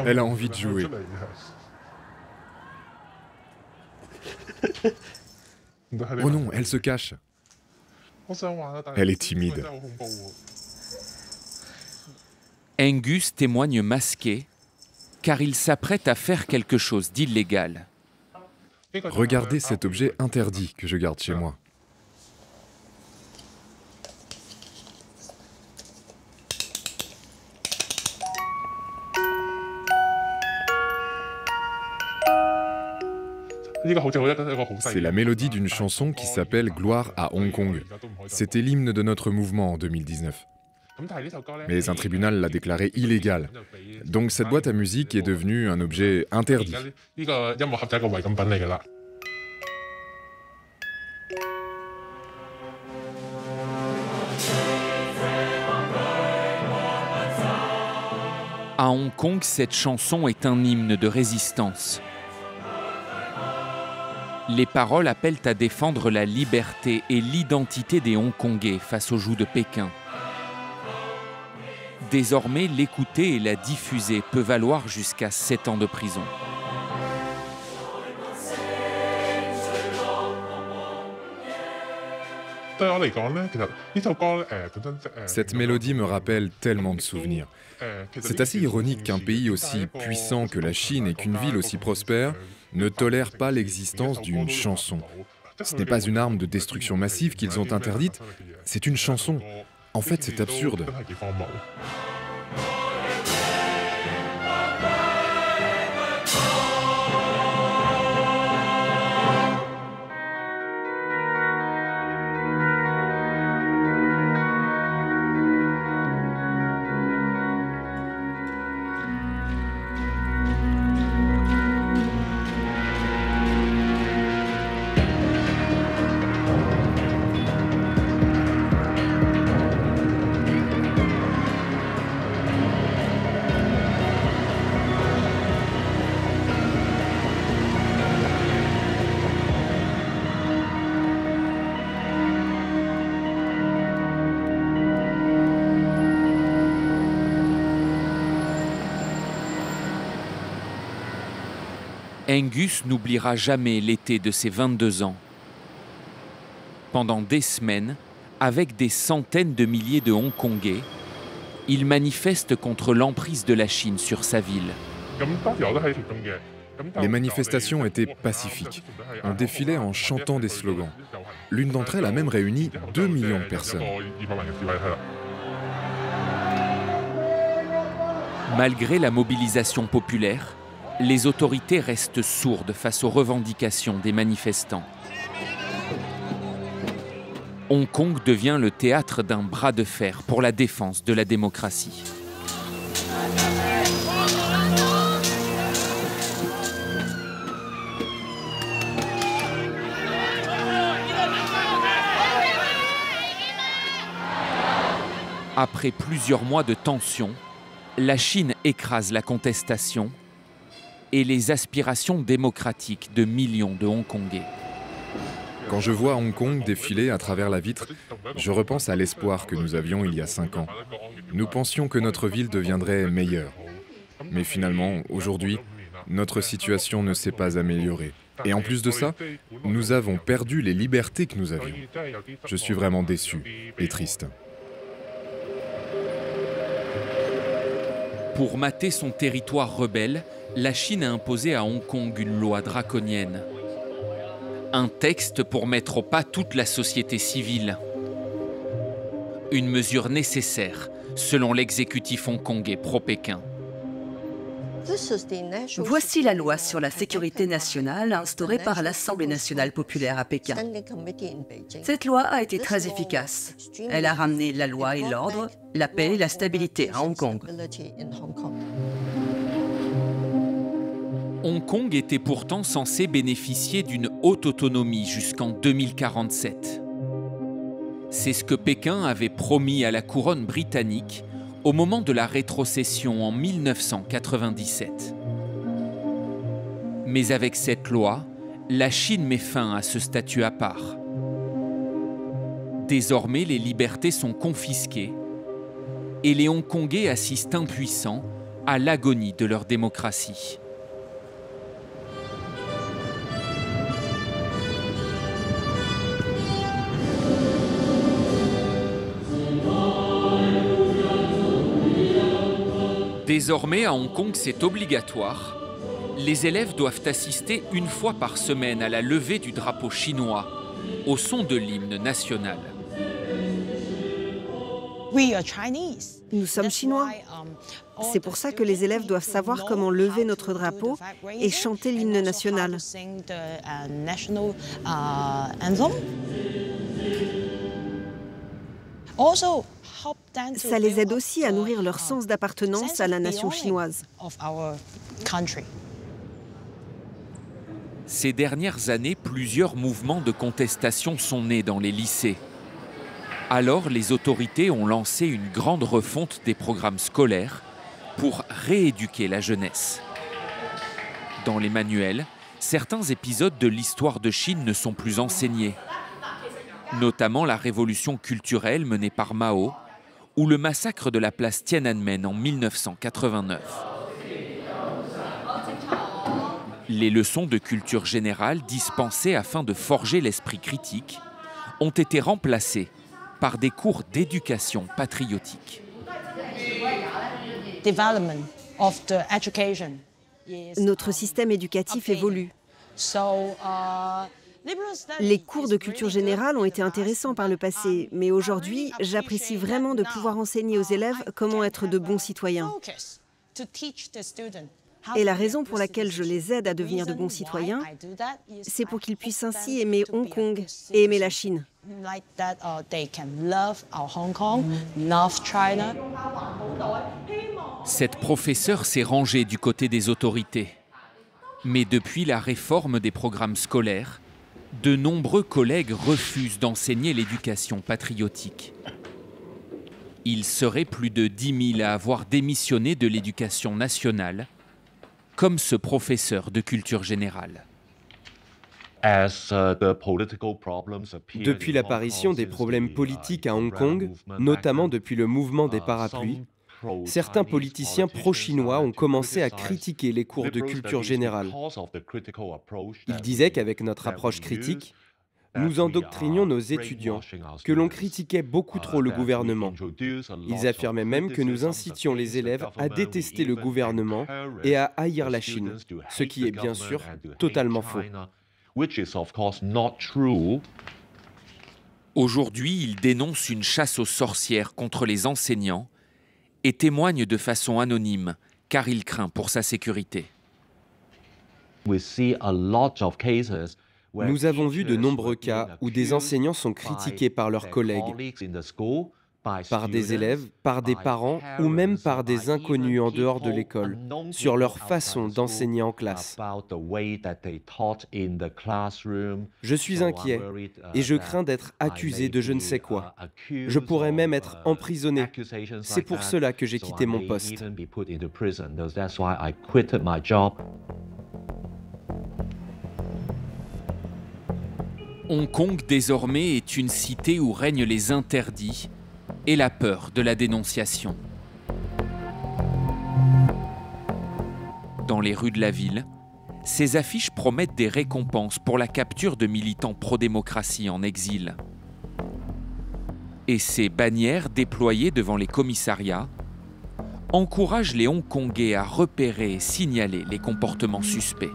Elle a envie de jouer. Oh non, elle se cache. Elle est timide. Angus témoigne masqué, car il s'apprête à faire quelque chose d'illégal. Regardez cet objet interdit que je garde chez moi. C'est la mélodie d'une chanson qui s'appelle Gloire à Hong Kong. C'était l'hymne de notre mouvement en 2019. Mais un tribunal l'a déclaré illégal. Donc cette boîte à musique est devenue un objet interdit. À Hong Kong, cette chanson est un hymne de résistance. Les paroles appellent à défendre la liberté et l'identité des Hongkongais face au joug de Pékin. Désormais, l'écouter et la diffuser peut valoir jusqu'à 7 ans de prison. Cette mélodie me rappelle tellement de souvenirs. C'est assez ironique qu'un pays aussi puissant que la Chine et qu'une ville aussi prospère ne tolèrent pas l'existence d'une chanson. Ce n'est pas une arme de destruction massive qu'ils ont interdite, c'est une chanson. En fait, c'est absurde. Angus n'oubliera jamais l'été de ses 22 ans. Pendant des semaines, avec des centaines de milliers de Hongkongais, il manifeste contre l'emprise de la Chine sur sa ville. Les manifestations étaient pacifiques. On défilait en chantant des slogans. L'une d'entre elles a même réuni 2 millions de personnes. Malgré la mobilisation populaire, les autorités restent sourdes face aux revendications des manifestants. Hong Kong devient le théâtre d'un bras de fer pour la défense de la démocratie. Après plusieurs mois de tension, la Chine écrase la contestation et les aspirations démocratiques de millions de Hongkongais. Quand je vois Hong Kong défiler à travers la vitre, je repense à l'espoir que nous avions il y a 5 ans. Nous pensions que notre ville deviendrait meilleure. Mais finalement, aujourd'hui, notre situation ne s'est pas améliorée. Et en plus de ça, nous avons perdu les libertés que nous avions. Je suis vraiment déçu et triste. Pour mater son territoire rebelle, la Chine a imposé à Hong Kong une loi draconienne. Un texte pour mettre au pas toute la société civile. Une mesure nécessaire, selon l'exécutif hongkongais pro-Pékin. Voici la loi sur la sécurité nationale instaurée par l'Assemblée nationale populaire à Pékin. Cette loi a été très efficace. Elle a ramené la loi et l'ordre, la paix et la stabilité à Hong Kong. Hong Kong était pourtant censé bénéficier d'une haute autonomie jusqu'en 2047. C'est ce que Pékin avait promis à la couronne britannique au moment de la rétrocession en 1997. Mais avec cette loi, la Chine met fin à ce statut à part. Désormais, les libertés sont confisquées et les Hongkongais assistent impuissants à l'agonie de leur démocratie. Désormais, à Hong Kong, c'est obligatoire. Les élèves doivent assister une fois par semaine à la levée du drapeau chinois, au son de l'hymne national. Nous sommes chinois. C'est pour ça que les élèves doivent savoir comment lever notre drapeau et chanter l'hymne national. Ça les aide aussi à nourrir leur sens d'appartenance à la nation chinoise. Ces dernières années, plusieurs mouvements de contestation sont nés dans les lycées. Alors, les autorités ont lancé une grande refonte des programmes scolaires pour rééduquer la jeunesse. Dans les manuels, certains épisodes de l'histoire de Chine ne sont plus enseignés, notamment la révolution culturelle menée par Mao ou le massacre de la place Tiananmen en 1989. Les leçons de culture générale dispensées afin de forger l'esprit critique ont été remplacées par des cours d'éducation patriotique. Notre système éducatif évolue. Les cours de culture générale ont été intéressants par le passé, mais aujourd'hui, j'apprécie vraiment de pouvoir enseigner aux élèves comment être de bons citoyens. Et la raison pour laquelle je les aide à devenir de bons citoyens, c'est pour qu'ils puissent ainsi aimer Hong Kong et aimer la Chine. Cette professeure s'est rangée du côté des autorités. Mais depuis la réforme des programmes scolaires, de nombreux collègues refusent d'enseigner l'éducation patriotique. Il serait plus de 10 000 à avoir démissionné de l'éducation nationale, comme ce professeur de culture générale. Depuis l'apparition des problèmes politiques à Hong Kong, notamment depuis le mouvement des parapluies, certains politiciens pro-chinois ont commencé à critiquer les cours de culture générale. Ils disaient qu'avec notre approche critique, nous endoctrinions nos étudiants, que l'on critiquait beaucoup trop le gouvernement. Ils affirmaient même que nous incitions les élèves à détester le gouvernement et à haïr la Chine, ce qui est bien sûr totalement faux. Aujourd'hui, il dénonce une chasse aux sorcières contre les enseignants et témoigne de façon anonyme, car il craint pour sa sécurité. Nous avons vu de nombreux cas où des enseignants sont critiqués par leurs collègues, par des élèves, par des parents ou même par des inconnus en dehors de l'école, sur leur façon d'enseigner en classe. Je suis inquiet et je crains d'être accusé de je ne sais quoi. Je pourrais même être emprisonné. C'est pour cela que j'ai quitté mon poste. Hong Kong, désormais, est une cité où règnent les interdits et la peur de la dénonciation. Dans les rues de la ville, ces affiches promettent des récompenses pour la capture de militants pro-démocratie en exil. Et ces bannières déployées devant les commissariats encouragent les Hongkongais à repérer et signaler les comportements suspects.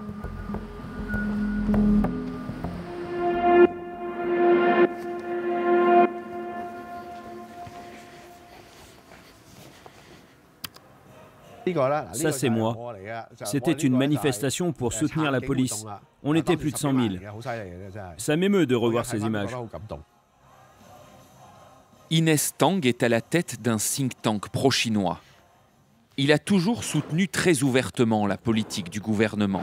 Ça, c'est moi. C'était une manifestation pour soutenir la police. On était plus de 100 000. Ça m'émeut de revoir ces images. Inès Tang est à la tête d'un think tank pro-chinois. Il a toujours soutenu très ouvertement la politique du gouvernement.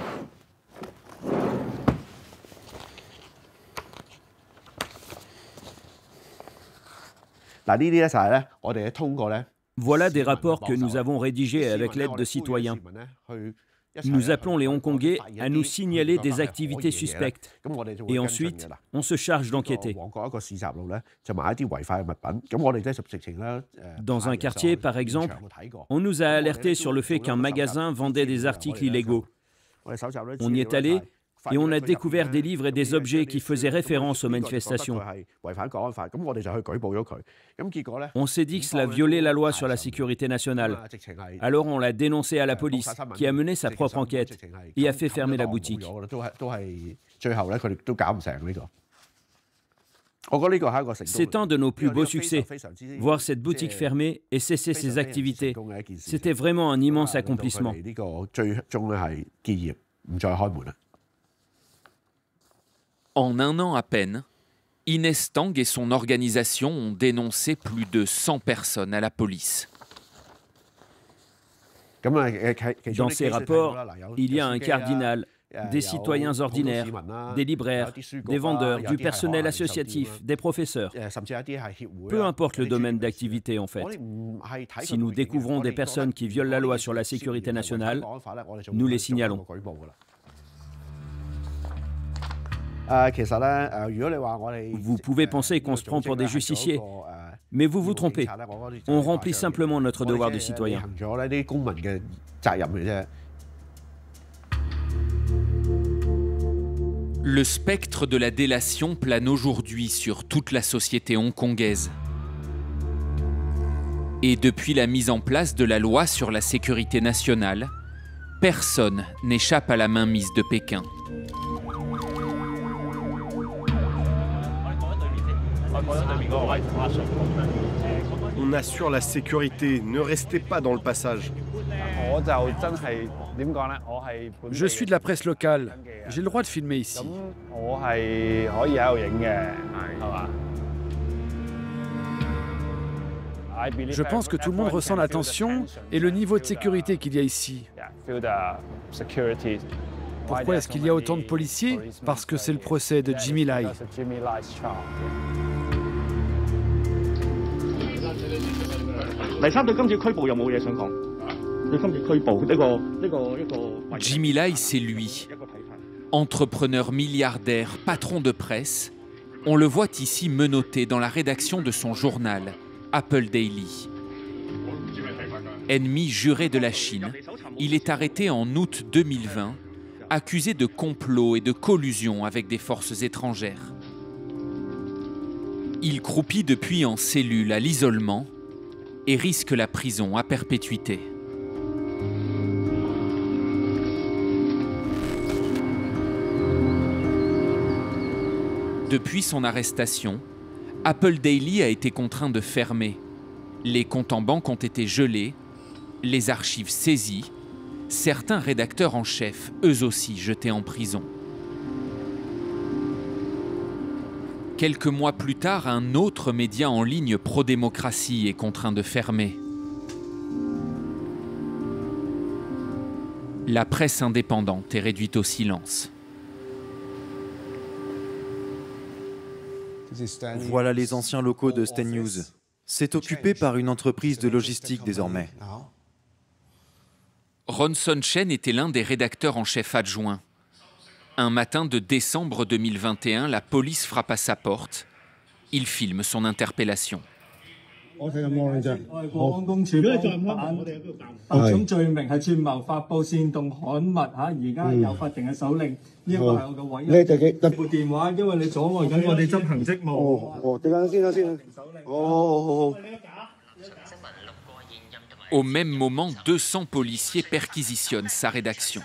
Voilà des rapports que nous avons rédigés avec l'aide de citoyens. Nous appelons les Hongkongais à nous signaler des activités suspectes. Et ensuite, on se charge d'enquêter. Dans un quartier, par exemple, on nous a alertés sur le fait qu'un magasin vendait des articles illégaux. On y est allé et on a découvert des livres et des objets qui faisaient référence aux manifestations. On s'est dit que cela violait la loi sur la sécurité nationale. Alors on l'a dénoncé à la police, qui a mené sa propre enquête et a fait fermer la boutique. C'est un de nos plus beaux succès, voir cette boutique fermée et cesser ses activités. C'était vraiment un immense accomplissement. En un an à peine, Inès Tang et son organisation ont dénoncé plus de 100 personnes à la police. Dans ces rapports, il y a un cardinal, des citoyens ordinaires, des libraires, des vendeurs, du personnel associatif, des professeurs. Peu importe le domaine d'activité en fait. Si nous découvrons des personnes qui violent la loi sur la sécurité nationale, nous les signalons. Vous pouvez penser qu'on se prend pour des justiciers, mais vous vous trompez. On remplit simplement notre devoir de citoyen. Le spectre de la délation plane aujourd'hui sur toute la société hongkongaise. Et depuis la mise en place de la loi sur la sécurité nationale, personne n'échappe à la mainmise de Pékin. On assure la sécurité, ne restez pas dans le passage. Je suis de la presse locale, j'ai le droit de filmer ici. Je pense que tout le monde ressent la tension et le niveau de sécurité qu'il y a ici. Pourquoi est-ce qu'il y a autant de policiers? Parce que c'est le procès de Jimmy Lai. Jimmy Lai, c'est lui. Entrepreneur milliardaire, patron de presse, on le voit ici menotté dans la rédaction de son journal, Apple Daily. Ennemi juré de la Chine, il est arrêté en août 2020, accusé de complot et de collusion avec des forces étrangères. Il croupit depuis en cellule à l'isolement et risque la prison à perpétuité. Depuis son arrestation, Apple Daily a été contraint de fermer. Les comptes en banque ont été gelés, les archives saisies, certains rédacteurs en chef, eux aussi, jetés en prison. Quelques mois plus tard, un autre média en ligne pro-démocratie est contraint de fermer. La presse indépendante est réduite au silence. Voilà les anciens locaux de Sten News. C'est occupé par une entreprise de logistique désormais. Ronson Chen était l'un des rédacteurs en chef adjoints. Un matin de décembre 2021, la police frappe à sa porte. Il filme son interpellation. Au même moment, 200 policiers perquisitionnent sa rédaction.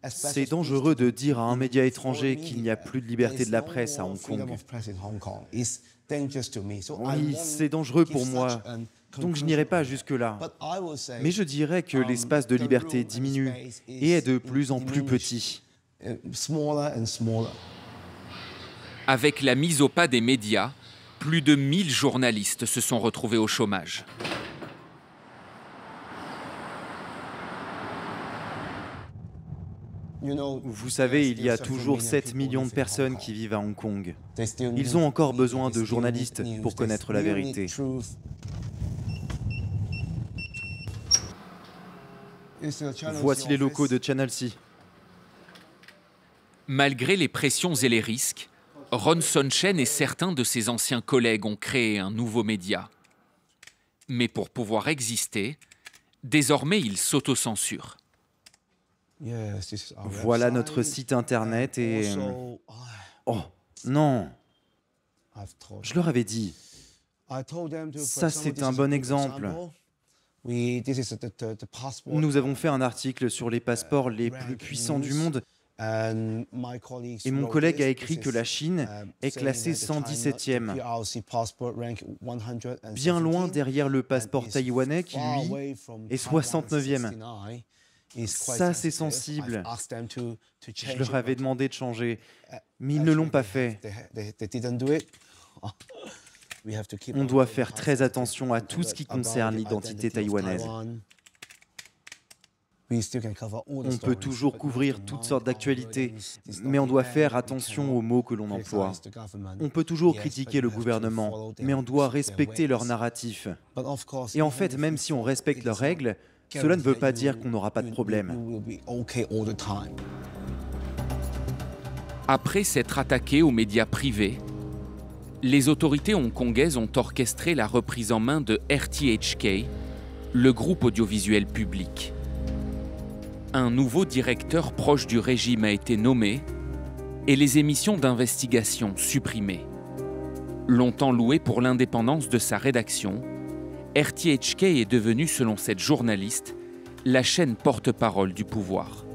C'est dangereux de dire à un média étranger qu'il n'y a plus de liberté de la presse à Hong Kong. Oui, c'est dangereux pour moi, donc je n'irai pas jusque-là. Mais je dirais que l'espace de liberté diminue et est de plus en plus petit. Avec la mise au pas des médias, plus de 1000 journalistes se sont retrouvés au chômage. Vous savez, il y a toujours 7 millions de personnes qui vivent à Hong Kong. Ils ont encore besoin de journalistes pour connaître la vérité. Voici les locaux de Channel C. Malgré les pressions et les risques, Ron Sonchen et certains de ses anciens collègues ont créé un nouveau média. Mais pour pouvoir exister, désormais ils s'autocensurent. Voilà notre site internet et... Oh, non! Je leur avais dit. Ça, c'est un bon exemple. Nous avons fait un article sur les passeports les plus puissants du monde. Et mon collègue a écrit que la Chine est classée 117e, bien loin derrière le passeport taïwanais qui, lui, est 69e. Ça, c'est sensible. Je leur avais demandé de changer, mais ils ne l'ont pas fait. On doit faire très attention à tout ce qui concerne l'identité taïwanaise. On peut toujours couvrir toutes sortes d'actualités, mais on doit faire attention aux mots que l'on emploie. On peut toujours critiquer le gouvernement, mais on doit respecter leur narratif. Et en fait, même si on respecte leurs règles, cela ne veut pas dire qu'on n'aura pas de problème. Après s'être attaqués aux médias privés, les autorités hongkongaises ont orchestré la reprise en main de RTHK, le groupe audiovisuel public. Un nouveau directeur proche du régime a été nommé et les émissions d'investigation supprimées. Longtemps loué pour l'indépendance de sa rédaction, RTHK est devenu, selon cette journaliste, la chaîne porte-parole du pouvoir.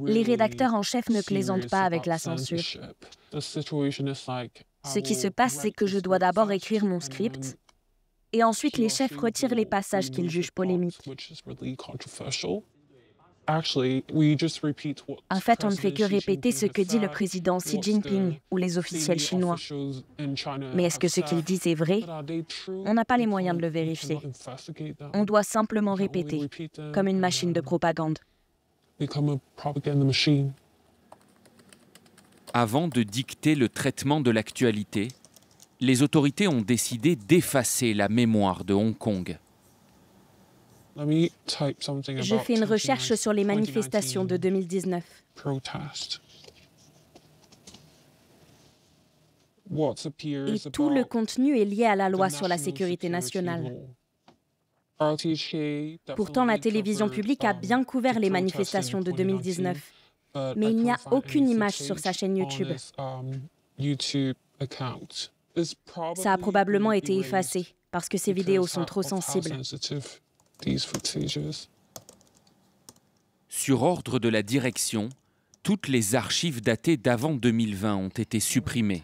Les rédacteurs en chef ne plaisantent pas avec la censure. Ce qui se passe, c'est que je dois d'abord écrire mon script, et ensuite les chefs retirent les passages qu'ils jugent polémiques. En fait, on ne fait que répéter ce que dit le président Xi Jinping ou les officiels chinois. Mais est-ce que ce qu'ils disent est vrai? On n'a pas les moyens de le vérifier. On doit simplement répéter, comme une machine de propagande. Avant de dicter le traitement de l'actualité, les autorités ont décidé d'effacer la mémoire de Hong Kong. Je fais une recherche sur les manifestations de 2019. Et tout le contenu est lié à la loi sur la sécurité nationale. Pourtant, la télévision publique a bien couvert les manifestations de 2019. Mais il n'y a aucune image sur sa chaîne YouTube. Ça a probablement été effacé, parce que ces vidéos sont trop sensibles. Sur ordre de la direction, toutes les archives datées d'avant 2020 ont été supprimées.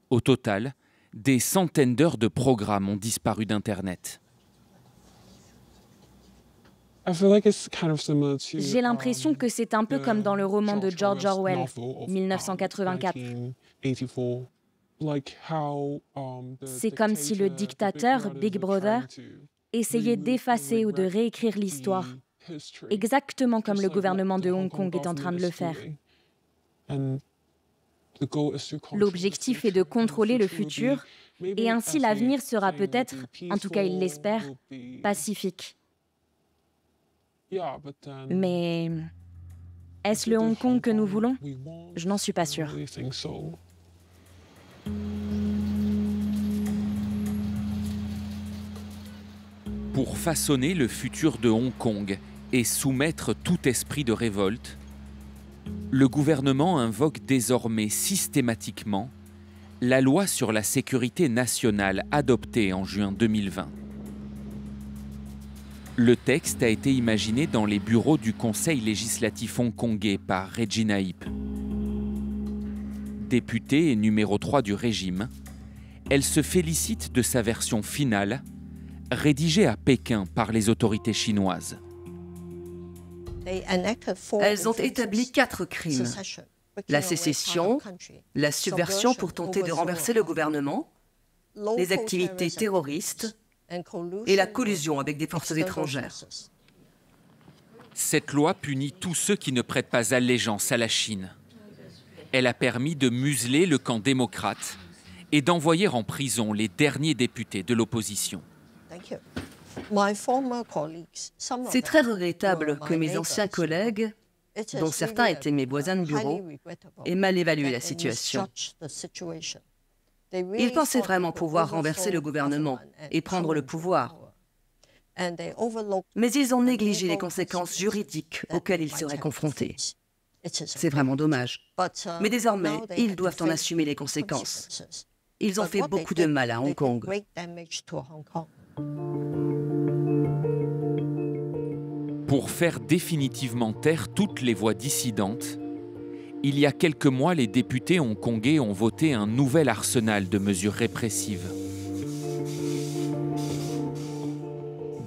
Au total, des centaines d'heures de programmes ont disparu d'Internet. J'ai l'impression que c'est un peu comme dans le roman de George Orwell, 1984. C'est comme si le dictateur, Big Brother, essayait d'effacer ou de réécrire l'histoire, exactement comme le gouvernement de Hong Kong est en train de le faire. L'objectif est de contrôler le futur, et ainsi l'avenir sera peut-être, en tout cas il l'espère, pacifique. Mais est-ce le Hong Kong que nous voulons? Je n'en suis pas sûre. Pour façonner le futur de Hong Kong et soumettre tout esprit de révolte, le gouvernement invoque désormais systématiquement la loi sur la sécurité nationale adoptée en juin 2020. Le texte a été imaginé dans les bureaux du Conseil législatif hongkongais par Regina Ip. Députée et numéro 3 du régime, elle se félicite de sa version finale, rédigée à Pékin par les autorités chinoises. Elles ont établi 4 crimes. La sécession, la subversion pour tenter de renverser le gouvernement, les activités terroristes et la collusion avec des forces étrangères. Cette loi punit tous ceux qui ne prêtent pas allégeance à la Chine. Elle a permis de museler le camp démocrate et d'envoyer en prison les derniers députés de l'opposition. C'est très regrettable que mes anciens collègues, dont certains étaient mes voisins de bureau, aient mal évalué la situation. Ils pensaient vraiment pouvoir renverser le gouvernement et prendre le pouvoir. Mais ils ont négligé les conséquences juridiques auxquelles ils seraient confrontés. C'est vraiment dommage. Mais désormais, ils doivent en assumer les conséquences. Ils ont fait beaucoup de mal à Hong Kong. Pour faire définitivement taire toutes les voix dissidentes, il y a quelques mois, les députés hongkongais ont voté un nouvel arsenal de mesures répressives.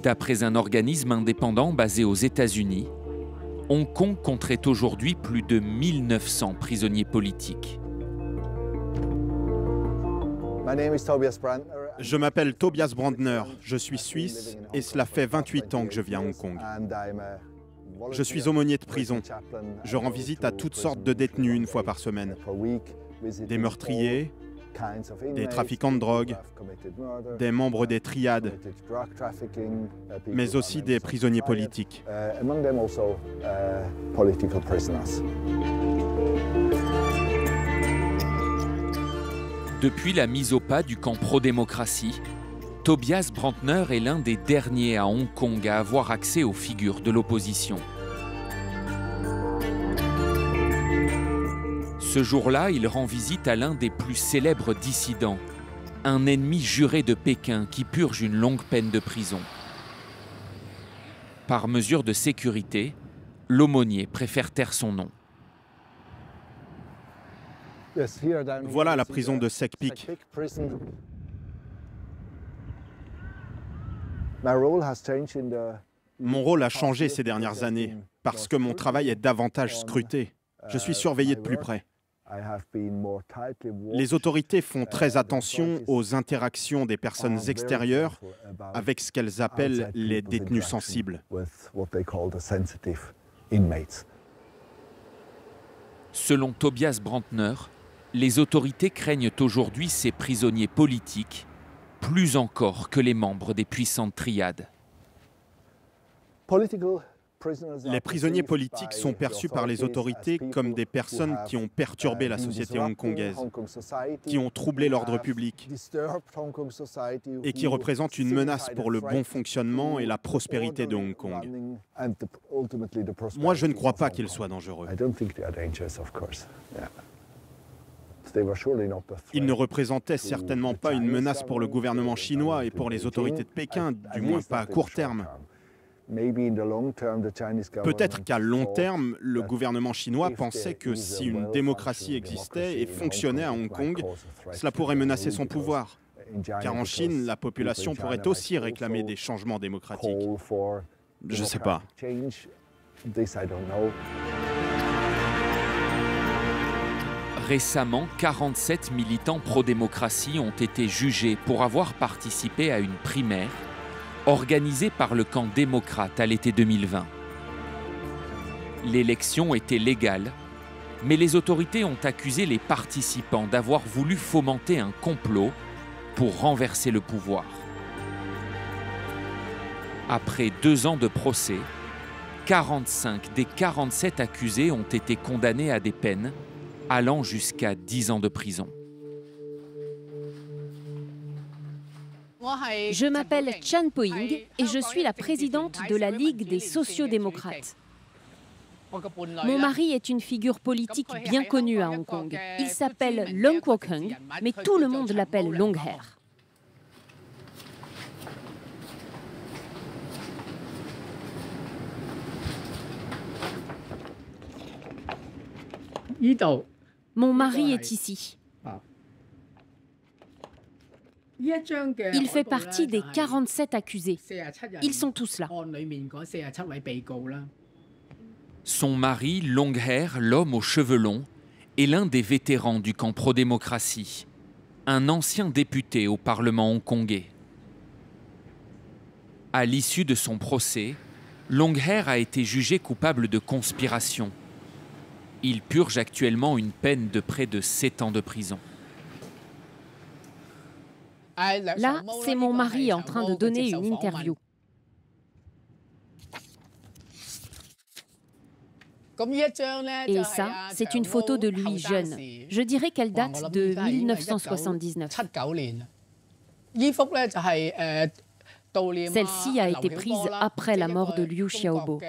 D'après un organisme indépendant basé aux États-Unis, Hong Kong compterait aujourd'hui plus de 1900 prisonniers politiques. Je m'appelle Tobias Brandner, je suis suisse et cela fait 28 ans que je vis à Hong Kong. Je suis aumônier de prison. Je rends visite à toutes sortes de détenus une fois par semaine. Des meurtriers, des trafiquants de drogue, des membres des triades, mais aussi des prisonniers politiques. Depuis la mise au pas du camp pro-démocratie, Tobias Brandner est l'un des derniers à Hong Kong à avoir accès aux figures de l'opposition. Ce jour-là, il rend visite à l'un des plus célèbres dissidents, un ennemi juré de Pékin qui purge une longue peine de prison. Par mesure de sécurité, l'aumônier préfère taire son nom. Voilà la prison de Sekpik. Mon rôle a changé ces dernières années parce que mon travail est davantage scruté. Je suis surveillé de plus près. Les autorités font très attention aux interactions des personnes extérieures avec ce qu'elles appellent les détenus sensibles. Selon Tobias Brandner, les autorités craignent aujourd'hui ces prisonniers politiques plus encore que les membres des puissantes triades. Les prisonniers politiques sont perçus par les autorités comme des personnes qui ont perturbé la société hongkongaise, qui ont troublé l'ordre public et qui représentent une menace pour le bon fonctionnement et la prospérité de Hong Kong. Moi, je ne crois pas qu'ils soient dangereux. Ils ne représentaient certainement pas une menace pour le gouvernement chinois et pour les autorités de Pékin, du moins pas à court terme. Peut-être qu'à long terme, le gouvernement chinois pensait que si une démocratie existait et fonctionnait à Hong Kong, cela pourrait menacer son pouvoir. Car en Chine, la population pourrait aussi réclamer des changements démocratiques. Je ne sais pas. Récemment, 47 militants pro-démocratie ont été jugés pour avoir participé à une primaire organisée par le camp démocrate à l'été 2020. L'élection était légale, mais les autorités ont accusé les participants d'avoir voulu fomenter un complot pour renverser le pouvoir. Après 2 ans de procès, 45 des 47 accusés ont été condamnés à des peines allant jusqu'à 10 ans de prison. Je m'appelle Chan Po-ying et je suis la présidente de la Ligue des sociodémocrates. Mon mari est une figure politique bien connue à Hong Kong. Il s'appelle Leung Kwok-keung, mais tout le monde l'appelle Long Hair. Mon mari est ici. Il fait partie des 47 accusés. Ils sont tous là. Son mari, Long Hair, l'homme aux cheveux longs, est l'un des vétérans du camp pro-démocratie, un ancien député au Parlement hongkongais. À l'issue de son procès, Long Hair a été jugé coupable de conspiration. Il purge actuellement une peine de près de 7 ans de prison. Là, c'est mon mari en train de donner une interview. Et ça, c'est une photo de lui jeune. Je dirais qu'elle date de 1979. Celle-ci a été prise après la mort de Liu Xiaobo,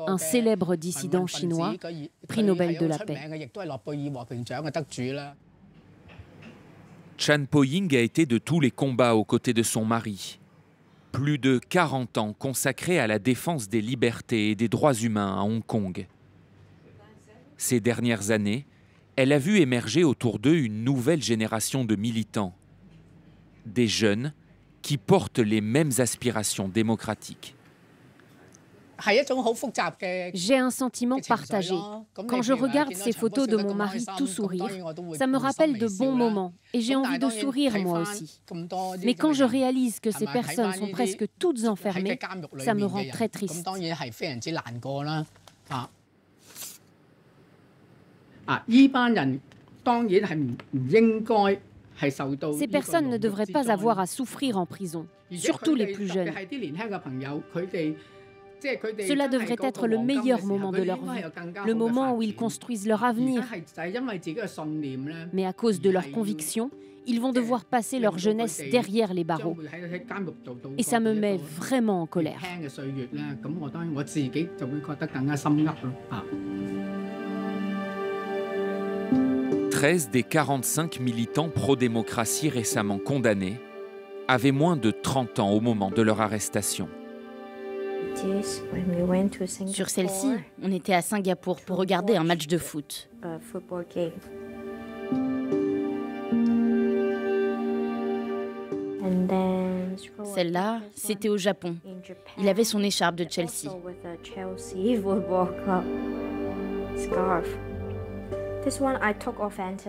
un célèbre dissident chinois, prix Nobel de la paix. Chan Po-ying a été de tous les combats aux côtés de son mari. Plus de 40 ans consacrés à la défense des libertés et des droits humains à Hong Kong. Ces dernières années, elle a vu émerger autour d'eux une nouvelle génération de militants. Des jeunes qui portent les mêmes aspirations démocratiques. J'ai un sentiment partagé. Quand je regarde ces photos de mon mari tout sourire, ça me rappelle de bons moments et j'ai envie de sourire moi aussi. Mais quand je réalise que ces personnes sont presque toutes enfermées, ça me rend très triste. Ces personnes ne devraient pas avoir à souffrir en prison, surtout les plus jeunes. Cela devrait être le meilleur moment de leur vie, le moment où ils construisent leur avenir. Mais à cause de leurs convictions, ils vont devoir passer leur jeunesse derrière les barreaux. Et ça me met vraiment en colère. 13 des 45 militants pro-démocratie récemment condamnés avaient moins de 30 ans au moment de leur arrestation. Sur celle-ci, on était à Singapour pour regarder un match de foot. Celle-là, c'était au Japon. Il avait son écharpe de Chelsea.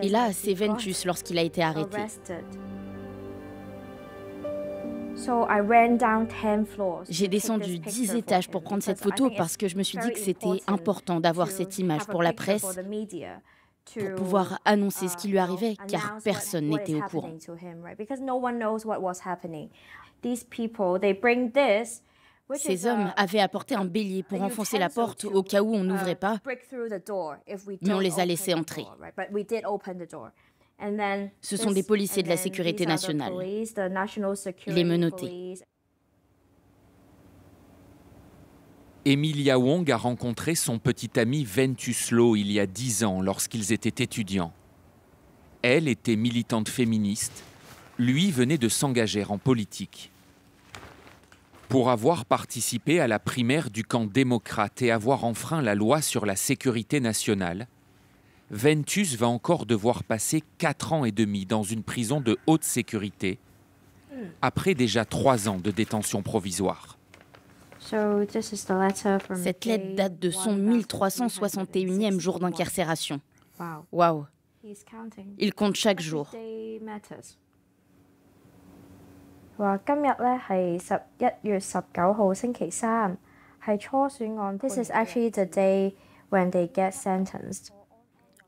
Et là, c'est Ventus lorsqu'il a été arrêté. J'ai descendu 10 étages pour prendre cette photo parce que je me suis dit que c'était important d'avoir cette image pour la presse, pour pouvoir annoncer ce qui lui arrivait, car personne n'était au courant. Ces hommes avaient apporté un bélier pour enfoncer la porte au cas où on n'ouvrait pas, mais on les a laissés entrer. Ce sont des policiers de la sécurité nationale, les menottés. Emilia Wong a rencontré son petit ami Ventus Lo il y a 10 ans lorsqu'ils étaient étudiants. Elle était militante féministe, lui venait de s'engager en politique. Pour avoir participé à la primaire du camp démocrate et avoir enfreint la loi sur la sécurité nationale, Ventus va encore devoir passer 4 ans et demi dans une prison de haute sécurité, après déjà 3 ans de détention provisoire. Cette lettre date de son 1361e jour d'incarcération. Waouh! Il compte chaque jour.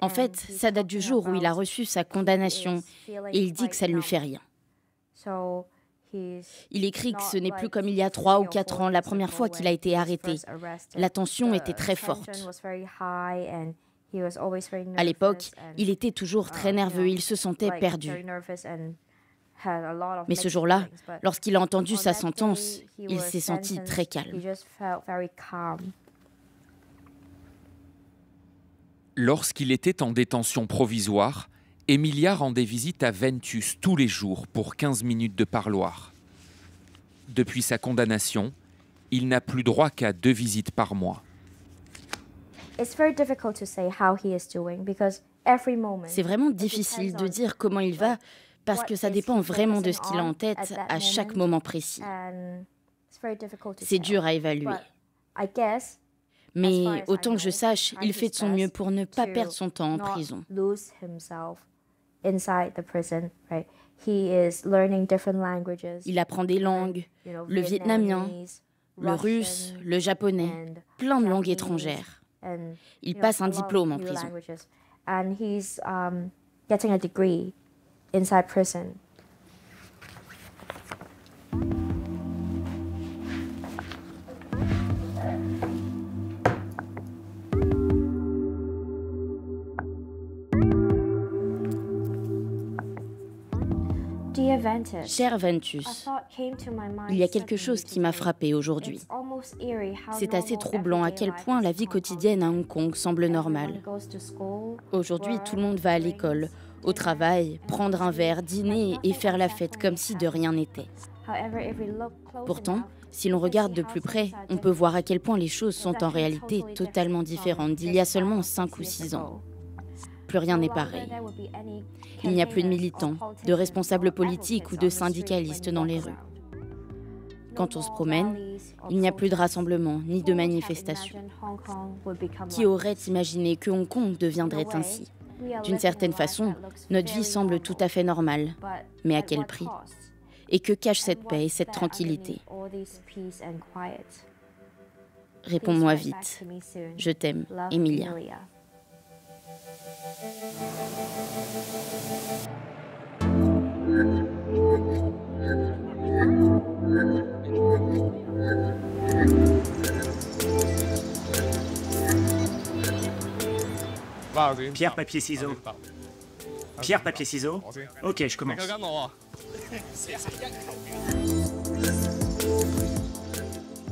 En fait, ça date du jour où il a reçu sa condamnation et il dit que ça ne lui fait rien. Il écrit que ce n'est plus comme il y a 3 ou 4 ans, la première fois qu'il a été arrêté. La tension était très forte. À l'époque, il était toujours très nerveux, il se sentait perdu. Mais ce jour-là, lorsqu'il a entendu sa sentence, il s'est senti très calme. Lorsqu'il était en détention provisoire, Emilia rendait visite à Ventus tous les jours pour 15 minutes de parloir. Depuis sa condamnation, il n'a plus droit qu'à 2 visites par mois. C'est vraiment difficile de dire comment il va parce que ça dépend vraiment de ce qu'il a en tête à chaque moment précis. C'est dur à évaluer. Mais autant que je sache, il fait de son mieux pour ne pas perdre son temps en prison. Il apprend des langues, le vietnamien, le russe, le japonais, plein de langues étrangères. Il passe un diplôme en prison. Cher Ventus, il y a quelque chose qui m'a frappé aujourd'hui. C'est assez troublant à quel point la vie quotidienne à Hong Kong semble normale. Aujourd'hui, tout le monde va à l'école, au travail, prendre un verre, dîner et faire la fête comme si de rien n'était. Pourtant, si l'on regarde de plus près, on peut voir à quel point les choses sont en réalité totalement différentes d'il y a seulement 5 ou 6 ans. Plus rien n'est pareil. Il n'y a plus de militants, de responsables politiques ou de syndicalistes dans les rues. Quand on se promène, il n'y a plus de rassemblements ni de manifestations. Qui aurait imaginé que Hong Kong deviendrait ainsi? D'une certaine façon, notre vie semble tout à fait normale. Mais à quel prix? Et que cache cette paix et cette tranquillité? Réponds-moi vite. Je t'aime, Emilia. Pierre, papier, ciseaux. Pierre, papier, ciseaux. Ok, je commence.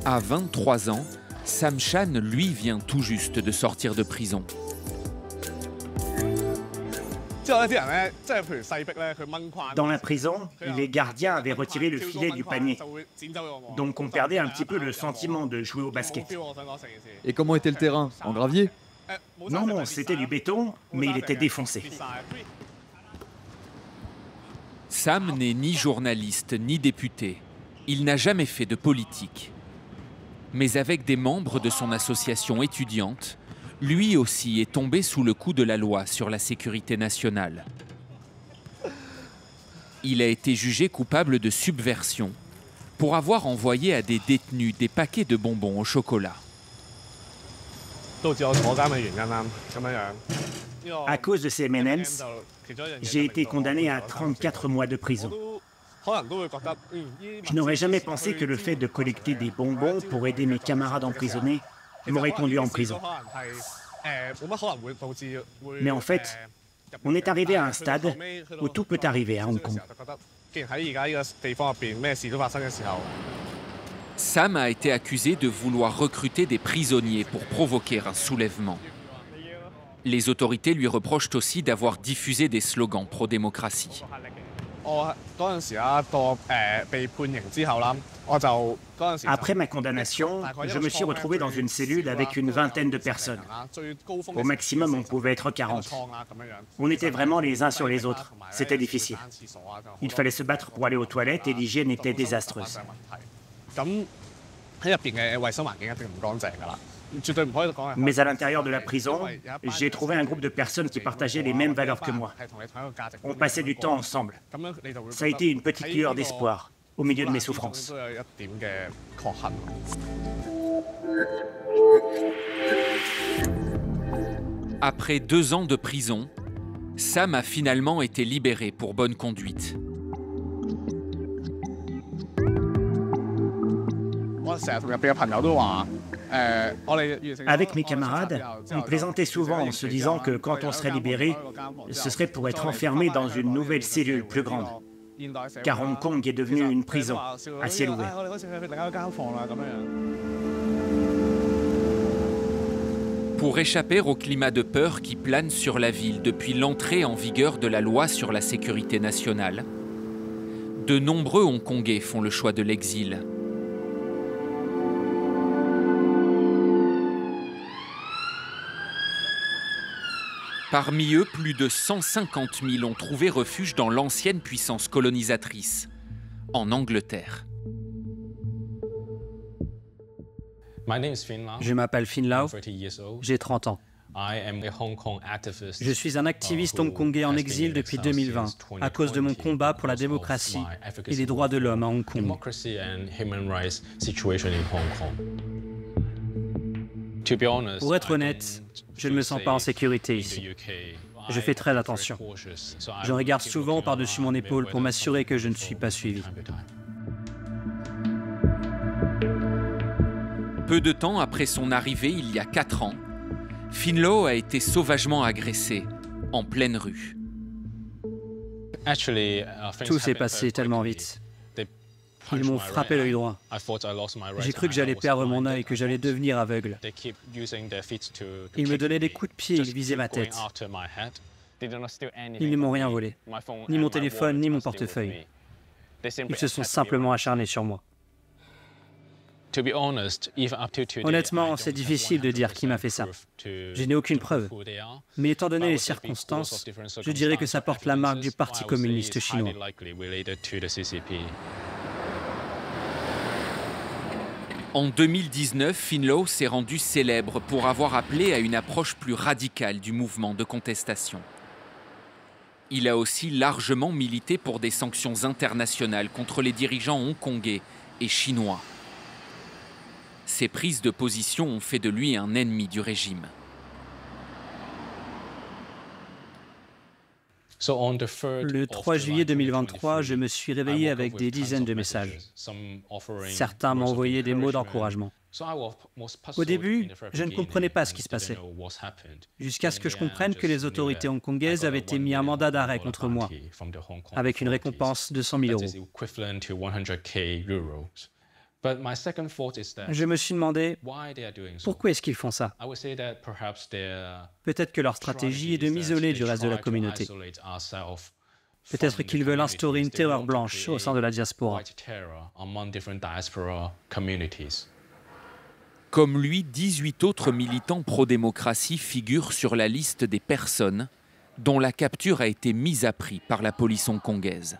À 23 ans, Sam Chan, lui, vient tout juste de sortir de prison. Dans la prison, les gardiens avaient retiré le filet du panier. Donc on perdait un petit peu le sentiment de jouer au basket. Et comment était le terrain? En gravier? Non, c'était du béton, mais il était défoncé. Sam n'est ni journaliste ni député. Il n'a jamais fait de politique. Mais avec des membres de son association étudiante, lui aussi est tombé sous le coup de la loi sur la sécurité nationale. Il a été jugé coupable de subversion pour avoir envoyé à des détenus des paquets de bonbons au chocolat. À cause de ces M&M's, j'ai été condamné à 34 mois de prison. Je n'aurais jamais pensé que le fait de collecter des bonbons pour aider mes camarades emprisonnés m'aurait conduit en prison. Mais en fait, on est arrivé à un stade où tout peut arriver à Hong Kong. Sam a été accusé de vouloir recruter des prisonniers pour provoquer un soulèvement. Les autorités lui reprochent aussi d'avoir diffusé des slogans pro-démocratie. Après ma condamnation, je me suis retrouvé dans une cellule avec une vingtaine de personnes. Au maximum, on pouvait être 40. On était vraiment les uns sur les autres. C'était difficile. Il fallait se battre pour aller aux toilettes et l'hygiène était désastreuse. Mais à l'intérieur de la prison, j'ai trouvé un groupe de personnes qui partageaient les mêmes valeurs que moi. On passait du temps ensemble. Ça a été une petite lueur d'espoir au milieu de mes souffrances. Après 2 ans de prison, Sam a finalement été libéré pour bonne conduite. Avec mes camarades, on plaisantait souvent en se disant que quand on serait libéré, ce serait pour être enfermé dans une nouvelle cellule plus grande. Car Hong Kong est devenu une prison à ciel ouvert. Pour échapper au climat de peur qui plane sur la ville depuis l'entrée en vigueur de la loi sur la sécurité nationale, de nombreux Hongkongais font le choix de l'exil. Parmi eux, plus de 150 000 ont trouvé refuge dans l'ancienne puissance colonisatrice, en Angleterre. Je m'appelle Fin Lau, j'ai 30 ans. Je suis un activiste hongkongais en exil depuis 2020 à cause de mon combat pour la démocratie et les droits de l'homme à Hong Kong. Pour être honnête, je ne me sens pas en sécurité ici. Je fais très attention. Je regarde souvent par-dessus mon épaule pour m'assurer que je ne suis pas suivi. Peu de temps après son arrivée, il y a 4 ans, Finn Low a été sauvagement agressé, en pleine rue. Tout s'est passé tellement vite. Ils m'ont frappé l'œil droit. J'ai cru que j'allais perdre mon œil et que j'allais devenir aveugle. Ils me donnaient des coups de pied, ils visaient ma tête. Ils ne m'ont rien volé, ni mon téléphone, ni mon portefeuille. Ils se sont simplement acharnés sur moi. Honnêtement, c'est difficile de dire qui m'a fait ça. Je n'ai aucune preuve. Mais étant donné les circonstances, je dirais que ça porte la marque du Parti communiste chinois. En 2019, Finn Low s'est rendu célèbre pour avoir appelé à une approche plus radicale du mouvement de contestation. Il a aussi largement milité pour des sanctions internationales contre les dirigeants hongkongais et chinois. Ses prises de position ont fait de lui un ennemi du régime. Le 3 juillet 2023, je me suis réveillé avec des dizaines de messages. Certains m'ont envoyé des mots d'encouragement. Au début, je ne comprenais pas ce qui se passait, jusqu'à ce que je comprenne que les autorités hongkongaises avaient émis un mandat d'arrêt contre moi, avec une récompense de 100 000 €. Je me suis demandé, pourquoi est-ce qu'ils font ça? Peut-être que leur stratégie est de m'isoler du reste de la communauté. Peut-être qu'ils veulent instaurer une terreur blanche au sein de la diaspora. Comme lui, 18 autres militants pro-démocratie figurent sur la liste des personnes dont la capture a été mise à prix par la police hongkongaise.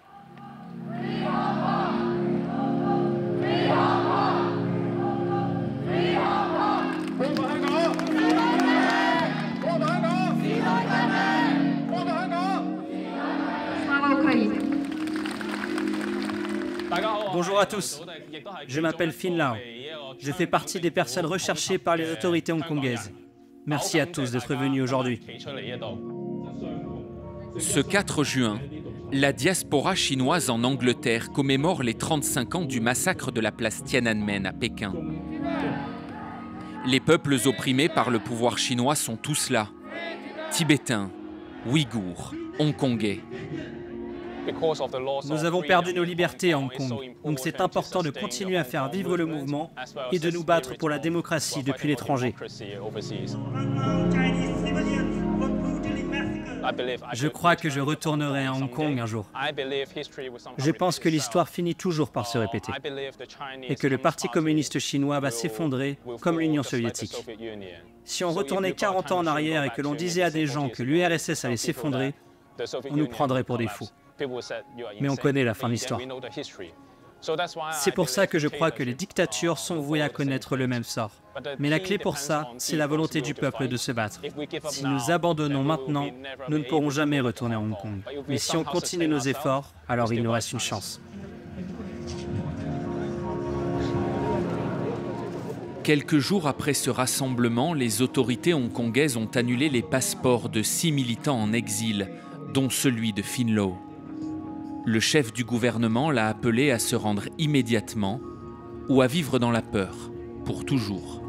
Bonjour à tous, je m'appelle Finn Low. Je fais partie des personnes recherchées par les autorités hongkongaises. Merci à tous d'être venus aujourd'hui. Ce 4 juin, la diaspora chinoise en Angleterre commémore les 35 ans du massacre de la place Tiananmen à Pékin. Les peuples opprimés par le pouvoir chinois sont tous là. Tibétains, Ouïghours, Hongkongais. Nous avons perdu nos libertés à Hong Kong, donc c'est important de continuer à faire vivre le mouvement et de nous battre pour la démocratie depuis l'étranger. Je crois que je retournerai à Hong Kong un jour. Je pense que l'histoire finit toujours par se répéter et que le Parti communiste chinois va s'effondrer comme l'Union soviétique. Si on retournait 40 ans en arrière et que l'on disait à des gens que l'URSS allait s'effondrer, on nous prendrait pour des fous. Mais on connaît la fin de l'histoire. C'est pour ça que je crois que les dictatures sont vouées à connaître le même sort. Mais la clé pour ça, c'est la volonté du peuple de se battre. Si nous abandonnons maintenant, nous ne pourrons jamais retourner à Hong Kong. Mais si on continue nos efforts, alors il nous reste une chance. Quelques jours après ce rassemblement, les autorités hongkongaises ont annulé les passeports de 6 militants en exil, dont celui de Finn Low. Le chef du gouvernement l'a appelé à se rendre immédiatement ou à vivre dans la peur, pour toujours.